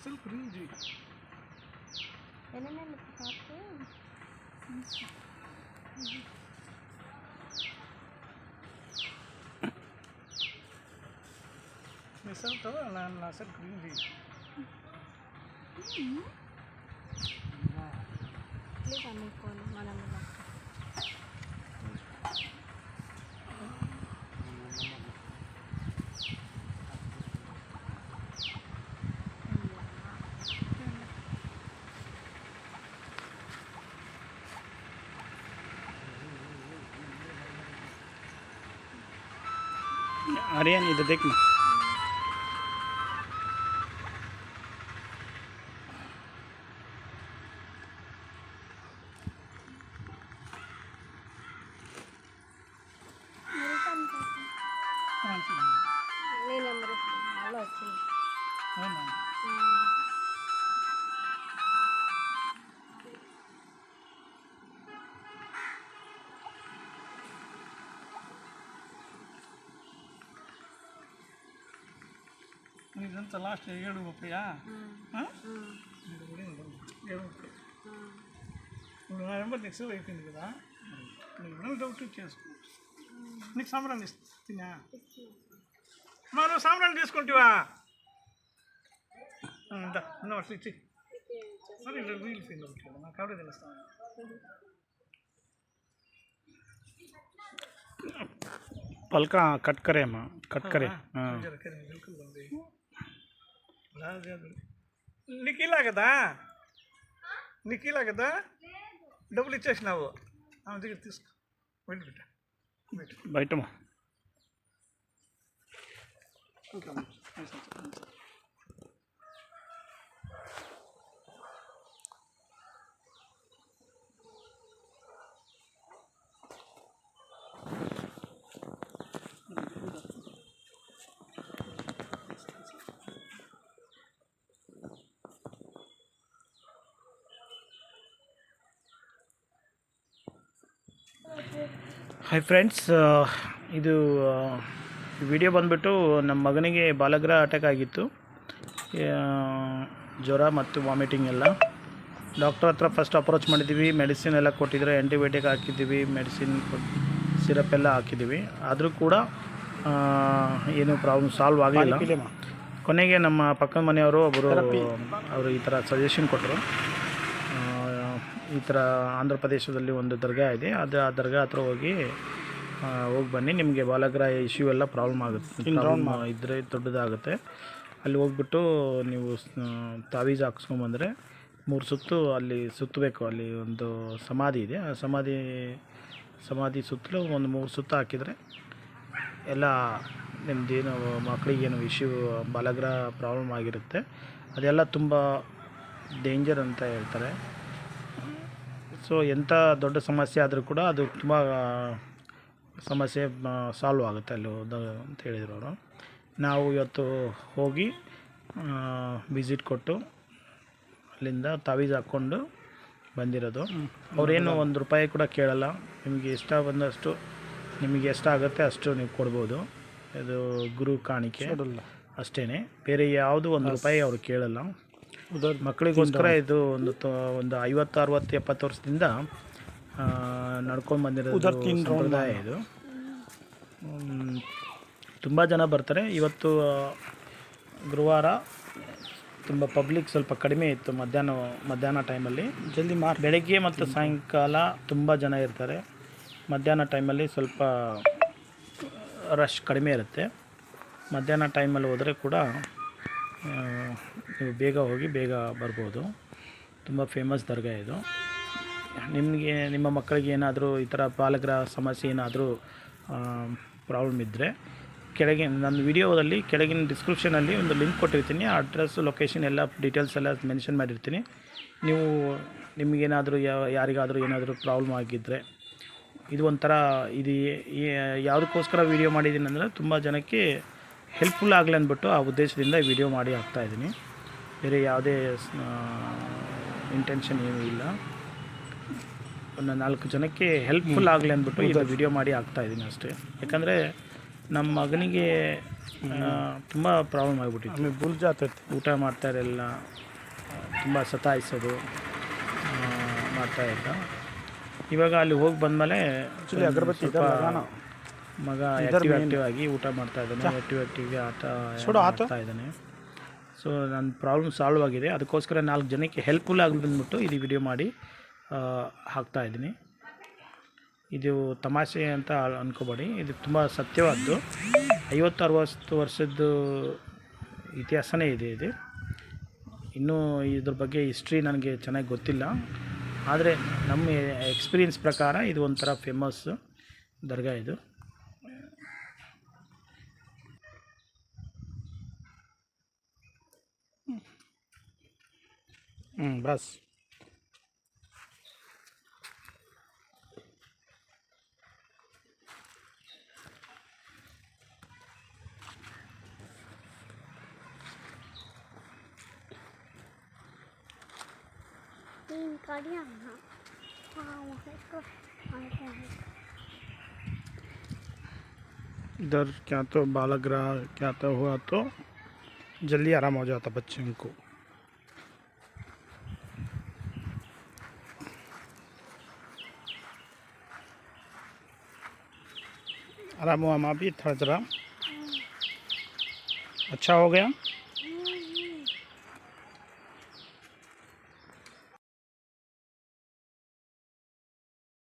नसल ग्रीन जी नसल तो नसल ग्रीन जी आर्यन इधर देख ना ಇದಂತ ಲಾಸ್ಟ್ 7 ರೂಪಾಯಾ ಹಾಂ 7 నెంబర్ నెక్స్ట్ అయిపోయింది కదా నీకు డౌట్ చేసుకో నీకు సాంబ్రాన్ని ఇస్తున్నా మనం సాంబ్రాన్ని తీసుకుంటావా అట్లా ఇచ్చి మరి వీలు ఫీల్ అవుతుంది నాకు ఆవిడే తెలుస్తాను पलका कट करे अम्मा कट करे बिल्कुल बंदी निकीला కదా నిఖిలా కదా డబ్బులు ఇచ్చేసినావు ఆమె దగ్గర తీసుకో వెళ్ళి బిడ్డ బయటమా ಹಾಯ್ ಫ್ರೆಂಡ್ಸ್, ಇದು ವಿಡಿಯೋ ಬಂದ್ಬಿಟ್ಟು ನಮ್ಮ ಮಗನಿಗೆ ಬಾಲಗ್ರಹ ಅಟ್ಯಾಕ್ ಆಗಿತ್ತು. ಜ್ವರ ಮತ್ತು ವಾಮಿಟಿಂಗ್ ಎಲ್ಲ. ಡಾಕ್ಟರ್ ಹತ್ರ ಫಸ್ಟ್ ಅಪ್ರೋಚ್ ಮಾಡಿದ್ದೀವಿ. ಮೆಡಿಸಿನ್ ಎಲ್ಲ ಕೊಟ್ಟಿದ್ದಾರೆ, ಆ್ಯಂಟಿಬಯೋಟಿಕ್ ಹಾಕಿದ್ದೀವಿ, ಮೆಡಿಸಿನ್ ಸಿರಪ್ ಎಲ್ಲ ಹಾಕಿದ್ದೀವಿ. ಆದರೂ ಕೂಡ ಏನೂ ಪ್ರಾಬ್ಲಮ್ ಸಾಲ್ವ್ ಆಗಲಿಲ್ಲ. ಕೊನೆಗೆ ನಮ್ಮ ಪಕ್ಕದ ಮನೆಯವರು ಅವರು ಈ ಥರ ಸಜೆಷನ್ ಕೊಟ್ಟರು. ಈ ಥರ ಆಂಧ್ರ ಪ್ರದೇಶದಲ್ಲಿ ಒಂದು ದರ್ಗಾ ಇದೆ, ಆ ದರ್ಗಾ ಹತ್ರ ಹೋಗಿ ಬನ್ನಿ, ನಿಮಗೆ ಬಾಲಗ್ರಹ ಇಶ್ಯೂ ಎಲ್ಲ ಪ್ರಾಬ್ಲಮ್ ಆಗುತ್ತೆ, ಇದ್ದರೆ ದೊಡ್ಡದಾಗುತ್ತೆ. ಅಲ್ಲಿ ಹೋಗ್ಬಿಟ್ಟು ನೀವು ತಾವೀಜ್ ಹಾಕ್ಸ್ಕೊಂಬಂದರೆ 3 ಸುತ್ತು ಅಲ್ಲಿ ಸುತ್ತಬೇಕು. ಅಲ್ಲಿ ಒಂದು ಸಮಾಧಿ ಇದೆ, ಆ ಸಮಾಧಿ ಸುತ್ತಲೂ ಒಂದು 3 ಸುತ್ತು ಹಾಕಿದರೆ ಎಲ್ಲ ನಿಮ್ಮದೇನು ಮಕ್ಕಳಿಗೇನು ಇಶ್ಯೂ ಬಾಲಗ್ರಹ ಪ್ರಾಬ್ಲಮ್ ಆಗಿರುತ್ತೆ ಅದೆಲ್ಲ ತುಂಬ ಡೇಂಜರ್ ಅಂತ ಹೇಳ್ತಾರೆ. ಸೊ ಎಂಥ ದೊಡ್ಡ ಸಮಸ್ಯೆ ಆದರೂ ಕೂಡ ಅದು ತುಂಬ ಸಮಸ್ಯೆ ಸಾಲ್ವ್ ಆಗುತ್ತೆ ಅಲ್ಲಿ ಅಂತ ಹೇಳಿದರು ಅವರು. ನಾವು ಇವತ್ತು ಹೋಗಿ ವಿಸಿಟ್ ಕೊಟ್ಟು ಅಲ್ಲಿಂದ ತಾವೀಜ್ ಹಾಕ್ಕೊಂಡು ಬಂದಿರೋದು. ಅವರೇನು ₹1 ಕೂಡ ಕೇಳಲ್ಲ. ನಿಮಗೆ ಇಷ್ಟ ಬಂದಷ್ಟು, ನಿಮಗೆ ಎಷ್ಟಾಗುತ್ತೆ ಅಷ್ಟು ನೀವು ಕೊಡ್ಬೋದು. ಇದು ಗುರು ಕಾಣಿಕೆ ಅಷ್ಟೇ, ಬೇರೆ ಯಾವುದು ₹1 ಅವರು ಕೇಳಲ್ಲ. ಮಕ್ಕಳಿಗೋಸ್ಕರ ಇದು ಒಂದು 50, 60, 70 ವರ್ಷದಿಂದ ನಡ್ಕೊಂಡು ಬಂದಿರೋದು ಸಂಪ್ರದಾಯ ಇದು. ತುಂಬ ಜನ ಬರ್ತಾರೆ. ಇವತ್ತು ಗುರುವಾರ ತುಂಬ ಪಬ್ಲಿಕ್ ಸ್ವಲ್ಪ ಕಡಿಮೆ ಇತ್ತು. ಮಧ್ಯಾಹ್ನ ಟೈಮಲ್ಲಿ ಬೆಳಗ್ಗೆ ಮತ್ತು ಸಾಯಂಕಾಲ ತುಂಬ ಜನ ಇರ್ತಾರೆ. ಮಧ್ಯಾಹ್ನ ಟೈಮಲ್ಲಿ ಸ್ವಲ್ಪ ರಶ್ ಕಡಿಮೆ ಇರುತ್ತೆ. ಮಧ್ಯಾಹ್ನ ಟೈಮಲ್ಲಿ ಹೋದರೆ ಕೂಡ ನೀವು ಬೇಗ ಹೋಗಿ ಬೇಗ ಬರ್ಬೋದು. ತುಂಬ ಫೇಮಸ್ ದರ್ಗಾ ಇದು. ನಿಮಗೆ ನಿಮ್ಮ ಮಕ್ಕಳಿಗೆ ಏನಾದರೂ ಈ ಥರ ಬಾಲಗ್ರಹ ಸಮಸ್ಯೆ ಏನಾದರೂ ಪ್ರಾಬ್ಲಮ್ ಇದ್ದರೆ ಕೆಳಗೆ ನನ್ನ ವಿಡಿಯೋದಲ್ಲಿ ಕೆಳಗಿನ ಡಿಸ್ಕ್ರಿಪ್ಷನಲ್ಲಿ ಒಂದು ಲಿಂಕ್ ಕೊಟ್ಟಿರ್ತೀನಿ. ಅಡ್ರೆಸ್, ಲೊಕೇಶನ್ ಎಲ್ಲ ಡೀಟೇಲ್ಸ್ ಎಲ್ಲ ಮೆನ್ಷನ್ ಮಾಡಿರ್ತೀನಿ. ನೀವು ನಿಮಗೇನಾದರೂ ಯಾರಿಗಾದರೂ ಏನಾದರೂ ಪ್ರಾಬ್ಲಮ್ ಆಗಿದ್ದರೆ, ಇದು ಒಂಥರ ಇದು ಯಾವುದಕ್ಕೋಸ್ಕರ ವೀಡಿಯೋ ಮಾಡಿದ್ದೀನಿ ಅಂದರೆ ತುಂಬ ಜನಕ್ಕೆ ಹೆಲ್ಪ್ಫುಲ್ ಆಗಲಿ ಅಂದ್ಬಿಟ್ಟು ಆ ಉದ್ದೇಶದಿಂದ ವಿಡಿಯೋ ಮಾಡಿ ಹಾಕ್ತಾಯಿದ್ದೀನಿ. ಬೇರೆ ಯಾವುದೇ ಇಂಟೆನ್ಷನ್ ಏನೂ ಇಲ್ಲ. ಒಂದು 4 ಜನಕ್ಕೆ ಹೆಲ್ಪ್ಫುಲ್ ಆಗಲಿ ಅಂದ್ಬಿಟ್ಟು ಇದು ವಿಡಿಯೋ ಮಾಡಿ ಹಾಕ್ತಾಯಿದ್ದೀನಿ ಅಷ್ಟೇ. ಯಾಕಂದರೆ ನಮ್ಮ ಮಗನಿಗೆ ತುಂಬ ಪ್ರಾಬ್ಲಮ್ ಆಗಿಬಿಟ್ಟಿತ್ತು. हमें भूल जाते थे। ಊಟ ಮಾಡ್ತಾ ಇರಲಿಲ್ಲ, ತುಂಬ ಸತಾಯಿಸೋದು ಮಾಡ್ತಾಯಿದ್ದ. ಇವಾಗ ಅಲ್ಲಿ ಹೋಗಿ ಬಂದಮೇಲೆ ಅಗರಬತ್ತಿ ಇದೆಲ್ಲ ಲಗಾನ. ಮಗ ಆ್ಯಕ್ಟಿವ್ ಆಗಿ ಊಟ ಮಾಡ್ತಾ ಇದ್ದಾನೆ, ಆ್ಯಕ್ಟಿವ್ ಆಟ ಆಡ್ತಾ ಇದ್ದಾನೆ. ಸೊ ನನ್ನ ಪ್ರಾಬ್ಲಮ್ ಸಾಲ್ವ್ ಆಗಿದೆ. ಅದಕ್ಕೋಸ್ಕರ 4 ಜನಕ್ಕೆ ಹೆಲ್ಪ್ಫುಲ್ ಆಗಲಿ ಬಂದ್ಬಿಟ್ಟು ಇದು ವಿಡಿಯೋ ಮಾಡಿ ಹಾಕ್ತಾಯಿದ್ದೀನಿ. ಇದು ತಮಾಷೆ ಅಂತ ಅಂದ್ಕೋಬೇಡಿ, ಇದು ತುಂಬ ಸತ್ಯವಾದ್ದು. 50-60 ವರ್ಷದ್ದು ಇತಿಹಾಸನೇ ಇದೆ ಇದು. ಇನ್ನೂ ಇದ್ರ ಬಗ್ಗೆ ಹಿಸ್ಟ್ರಿ ನನಗೆ ಚೆನ್ನಾಗಿ ಗೊತ್ತಿಲ್ಲ, ಆದರೆ ನಮ್ಮ ಎಕ್ಸ್ಪೀರಿಯನ್ಸ್ ಪ್ರಕಾರ ಇದು ಒಂಥರ ಫೇಮಸ್ ದರ್ಗಾ ಇದು. बस इधर क्या तो बालग्रह क्या तो हुआ तो जल्दी आराम हो जाता बच्चों को. आराम हुआ माँ भी थोड़ा जरा अच्छा हो गया.